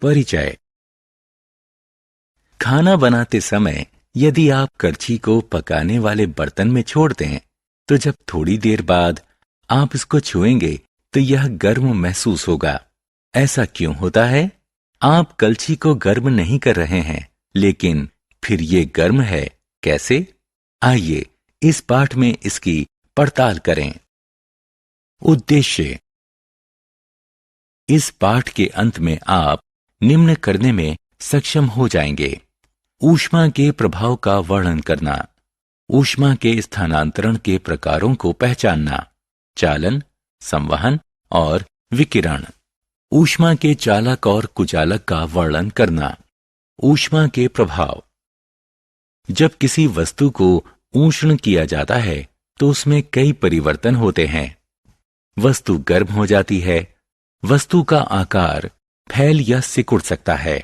परिचय। खाना बनाते समय यदि आप करछी को पकाने वाले बर्तन में छोड़ दें तो जब थोड़ी देर बाद आप इसको छुएंगे तो यह गर्म महसूस होगा। ऐसा क्यों होता है? आप कलछी को गर्म नहीं कर रहे हैं, लेकिन फिर ये गर्म है कैसे? आइए इस पाठ में इसकी पड़ताल करें। उद्देश्य। इस पाठ के अंत में आप निम्न करने में सक्षम हो जाएंगे: ऊष्मा के प्रभाव का वर्णन करना, ऊष्मा के स्थानांतरण के प्रकारों को पहचानना, चालन, संवहन और विकिरण, ऊष्मा के चालक और कुचालक का वर्णन करना। ऊष्मा के प्रभाव। जब किसी वस्तु को ऊष्ण किया जाता है तो उसमें कई परिवर्तन होते हैं। वस्तु गर्म हो जाती है, वस्तु का आकार फैल या सिकुड़ सकता है।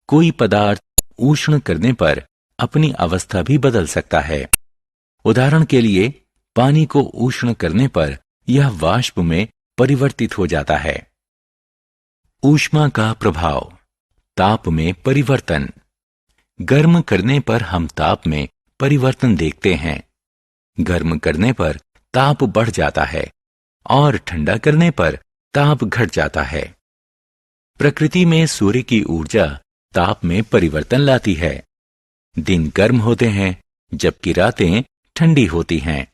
कोई पदार्थ ऊष्ण करने पर अपनी अवस्था भी बदल सकता है। उदाहरण के लिए, पानी को ऊष्ण करने पर यह वाष्प में परिवर्तित हो जाता है। ऊष्मा का प्रभाव। ताप में परिवर्तन। गर्म करने पर हम ताप में परिवर्तन देखते हैं। गर्म करने पर ताप बढ़ जाता है और ठंडा करने पर ताप घट जाता है। प्रकृति में सूर्य की ऊर्जा ताप में परिवर्तन लाती है। दिन गर्म होते हैं जबकि रातें ठंडी होती हैं।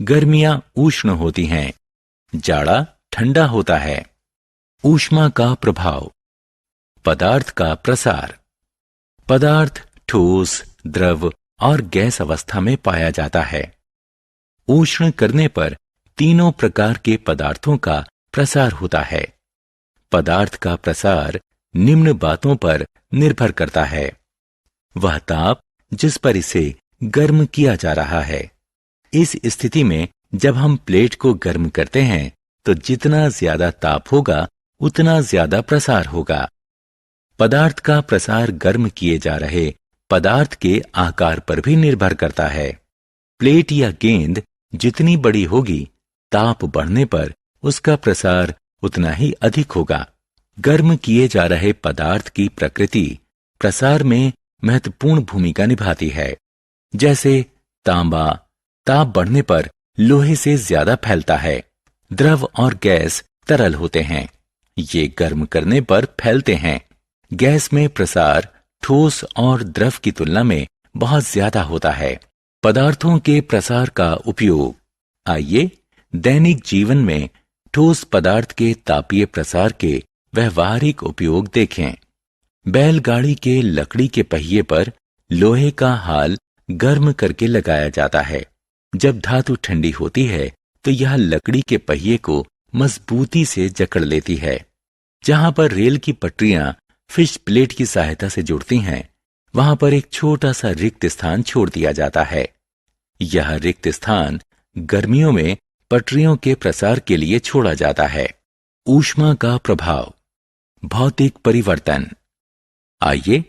गर्मियां उष्ण होती हैं, जाड़ा ठंडा होता है। ऊष्मा का प्रभाव। पदार्थ का प्रसार। पदार्थ ठोस, द्रव और गैस अवस्था में पाया जाता है। ऊष्ण करने पर तीनों प्रकार के पदार्थों का प्रसार होता है। पदार्थ का प्रसार निम्न बातों पर निर्भर करता है: वह ताप जिस पर इसे गर्म किया जा रहा है। इस स्थिति में जब हम प्लेट को गर्म करते हैं तो जितना ज्यादा ताप होगा उतना ज्यादा प्रसार होगा। पदार्थ का प्रसार गर्म किए जा रहे पदार्थ के आकार पर भी निर्भर करता है। प्लेट या गेंद जितनी बड़ी होगी, ताप बढ़ने पर उसका प्रसार उतना ही अधिक होगा। गर्म किए जा रहे पदार्थ की प्रकृति प्रसार में महत्वपूर्ण भूमिका निभाती है। जैसे तांबा ताप बढ़ने पर लोहे से ज्यादा फैलता है। द्रव और गैस तरल होते हैं, ये गर्म करने पर फैलते हैं। गैस में प्रसार ठोस और द्रव की तुलना में बहुत ज्यादा होता है। पदार्थों के प्रसार का उपयोग। आइए दैनिक जीवन में ठोस पदार्थ के तापीय प्रसार के व्यवहारिक उपयोग देखें। बैलगाड़ी के लकड़ी के पहिए पर लोहे का हाल गर्म करके लगाया जाता है। जब धातु ठंडी होती है तो यह लकड़ी के पहिए को मजबूती से जकड़ लेती है। जहां पर रेल की पटरियां फिश प्लेट की सहायता से जुड़ती हैं, वहां पर एक छोटा सा रिक्त स्थान छोड़ दिया जाता है। यह रिक्त स्थान गर्मियों में पटरियों के प्रसार के लिए छोड़ा जाता है। ऊष्मा का प्रभाव। भौतिक परिवर्तन। आइए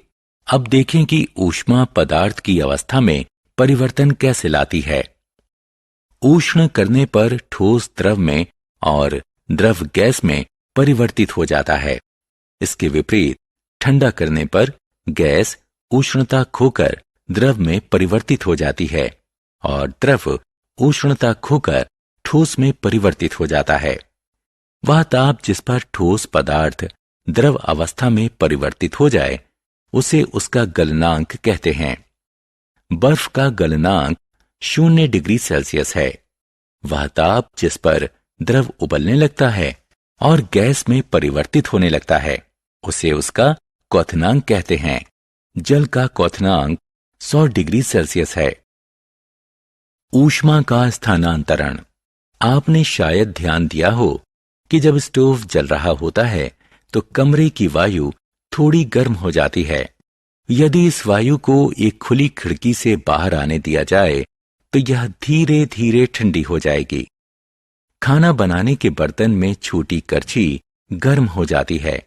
अब देखें कि ऊष्मा पदार्थ की अवस्था में परिवर्तन कैसे लाती है। ऊष्ण करने पर ठोस द्रव में और द्रव गैस में परिवर्तित हो जाता है। इसके विपरीत ठंडा करने पर गैस उष्णता खोकर द्रव में परिवर्तित हो जाती है और द्रव उष्णता खोकर ठोस में परिवर्तित हो जाता है। वह ताप जिस पर ठोस पदार्थ द्रव अवस्था में परिवर्तित हो जाए उसे उसका गलनांक कहते हैं। बर्फ का गलनांक 0 डिग्री सेल्सियस है। वह ताप जिस पर द्रव उबलने लगता है और गैस में परिवर्तित होने लगता है उसे उसका क्वथनांक कहते हैं। जल का क्वथनांक 100 डिग्री सेल्सियस है। ऊष्मा का स्थानांतरण। आपने शायद ध्यान दिया हो कि जब स्टोव जल रहा होता है तो कमरे की वायु थोड़ी गर्म हो जाती है। यदि इस वायु को एक खुली खिड़की से बाहर आने दिया जाए तो यह धीरे धीरे ठंडी हो जाएगी। खाना बनाने के बर्तन में छोटी करछी गर्म हो जाती है।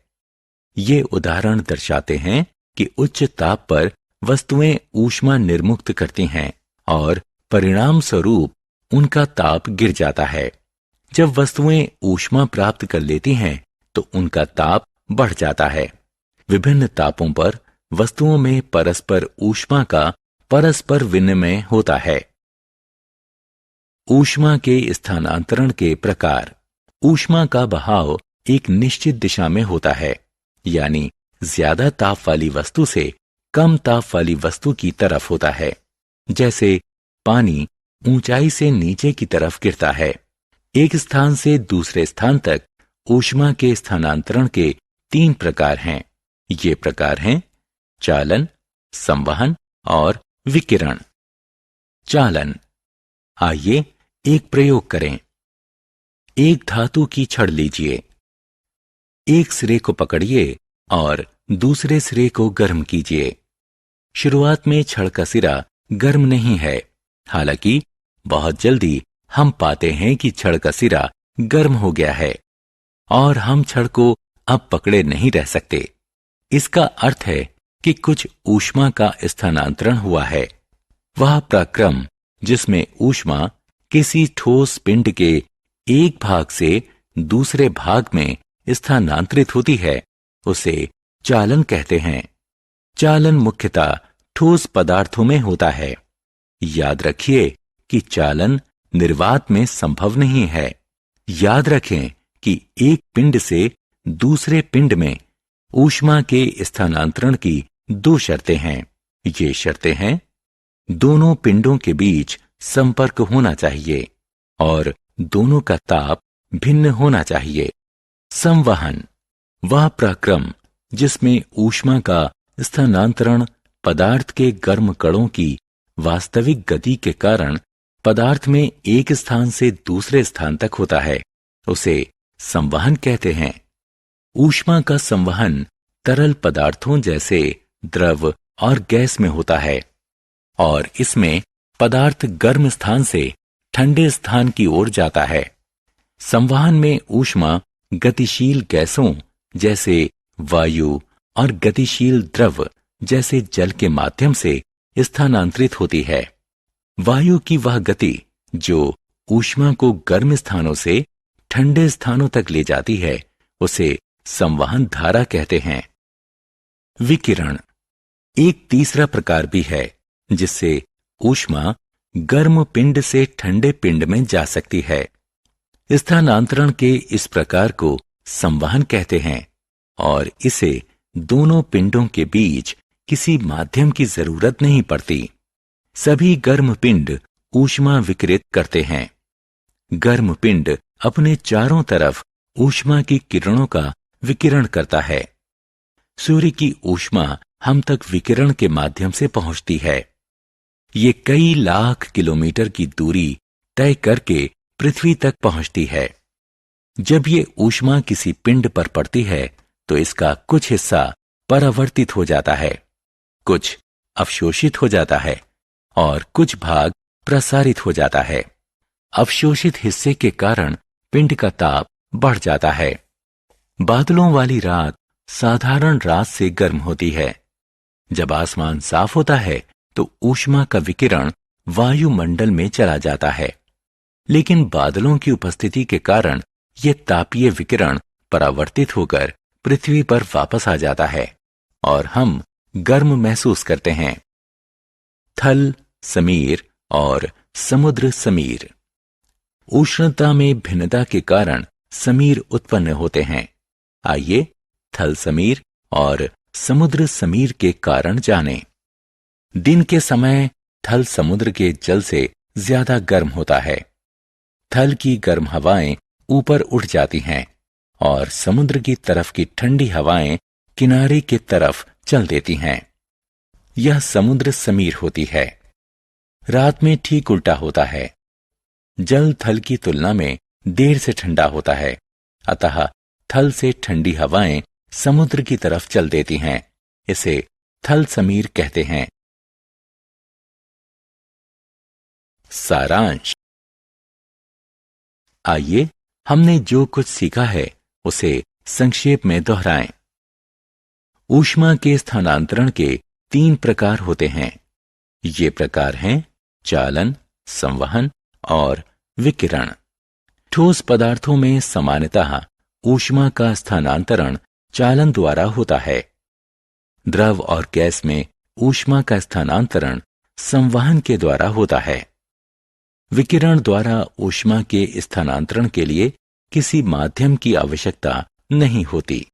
ये उदाहरण दर्शाते हैं कि उच्च ताप पर वस्तुएं ऊष्मा निर्मुक्त करती हैं और परिणाम स्वरूप उनका ताप गिर जाता है। जब वस्तुएं ऊष्मा प्राप्त कर लेती हैं तो उनका ताप बढ़ जाता है। विभिन्न तापों पर वस्तुओं में परस्पर ऊष्मा का परस्पर विनिमय होता है। ऊष्मा के स्थानांतरण के प्रकार। ऊष्मा का बहाव एक निश्चित दिशा में होता है, यानी ज्यादा ताप वाली वस्तु से कम ताप वाली वस्तु की तरफ होता है। जैसे पानी ऊंचाई से नीचे की तरफ गिरता है। एक स्थान से दूसरे स्थान तक ऊष्मा के स्थानांतरण के 3 प्रकार हैं। ये प्रकार हैं चालन, संवहन और विकिरण। चालन। आइए एक प्रयोग करें। एक धातु की छड़ लीजिए। एक सिरे को पकड़िए और दूसरे सिरे को गर्म कीजिए। शुरुआत में छड़ का सिरा गर्म नहीं है, हालांकि बहुत जल्दी हम पाते हैं कि छड़ का सिरा गर्म हो गया है और हम छड़ को अब पकड़े नहीं रह सकते। इसका अर्थ है कि कुछ ऊष्मा का स्थानांतरण हुआ है। वह प्रक्रम जिसमें ऊष्मा किसी ठोस पिंड के एक भाग से दूसरे भाग में स्थानांतरित होती है, उसे चालन कहते हैं। चालन मुख्यतः ठोस पदार्थों में होता है। याद रखिए कि चालन निर्वात में संभव नहीं है। याद रखें कि एक पिंड से दूसरे पिंड में ऊष्मा के स्थानांतरण की 2 शर्तें हैं। ये शर्तें हैं, दोनों पिंडों के बीच संपर्क होना चाहिए और दोनों का ताप भिन्न होना चाहिए। संवहन वह प्रक्रम जिसमें ऊष्मा का स्थानांतरण पदार्थ के गर्म कणों की वास्तविक गति के कारण पदार्थ में एक स्थान से दूसरे स्थान तक होता है, उसे संवहन कहते हैं। ऊष्मा का संवहन तरल पदार्थों जैसे द्रव और गैस में होता है और इसमें पदार्थ गर्म स्थान से ठंडे स्थान की ओर जाता है। संवहन में ऊष्मा गतिशील गैसों जैसे वायु और गतिशील द्रव जैसे जल के माध्यम से स्थानांतरित होती है। वायु की वह गति जो ऊष्मा को गर्म स्थानों से ठंडे स्थानों तक ले जाती है, उसे संवहन धारा कहते हैं। विकिरण एक तीसरा प्रकार भी है जिससे ऊष्मा गर्म पिंड से ठंडे पिंड में जा सकती है। स्थानांतरण के इस प्रकार को संवहन कहते हैं और इसे दोनों पिंडों के बीच किसी माध्यम की जरूरत नहीं पड़ती। सभी गर्म पिंड ऊष्मा विकिरित करते हैं। गर्म पिंड अपने चारों तरफ ऊष्मा की किरणों का विकिरण करता है। सूर्य की ऊष्मा हम तक विकिरण के माध्यम से पहुंचती है। ये कई लाख किलोमीटर की दूरी तय करके पृथ्वी तक पहुंचती है। जब ये ऊष्मा किसी पिंड पर पड़ती है तो इसका कुछ हिस्सा परावर्तित हो जाता है, कुछ अवशोषित हो जाता है और कुछ भाग प्रसारित हो जाता है। अवशोषित हिस्से के कारण पिंड का ताप बढ़ जाता है। बादलों वाली रात साधारण रात से गर्म होती है। जब आसमान साफ होता है तो ऊष्मा का विकिरण वायुमंडल में चला जाता है, लेकिन बादलों की उपस्थिति के कारण यह तापीय विकिरण परावर्तित होकर पृथ्वी पर वापस आ जाता है और हम गर्म महसूस करते हैं। थल समीर और समुद्र समीर। उष्णता में भिन्नता के कारण समीर उत्पन्न होते हैं। आइए थल समीर और समुद्र समीर के कारण जानें। दिन के समय थल समुद्र के जल से ज्यादा गर्म होता है। थल की गर्म हवाएं ऊपर उठ जाती हैं और समुद्र की तरफ की ठंडी हवाएं किनारे की तरफ चल देती हैं। यह समुद्र समीर होती है। रात में ठीक उल्टा होता है। जल थल की तुलना में देर से ठंडा होता है, अतः थल से ठंडी हवाएं समुद्र की तरफ चल देती हैं। इसे थल समीर कहते हैं। सारांश। आइए हमने जो कुछ सीखा है उसे संक्षेप में दोहराएं। ऊष्मा के स्थानांतरण के 3 प्रकार होते हैं। ये प्रकार हैं चालन, संवहन और विकिरण। ठोस पदार्थों में सामान्यतः ऊष्मा का स्थानांतरण चालन द्वारा होता है। द्रव और गैस में ऊष्मा का स्थानांतरण संवहन के द्वारा होता है। विकिरण द्वारा ऊष्मा के स्थानांतरण के लिए किसी माध्यम की आवश्यकता नहीं होती।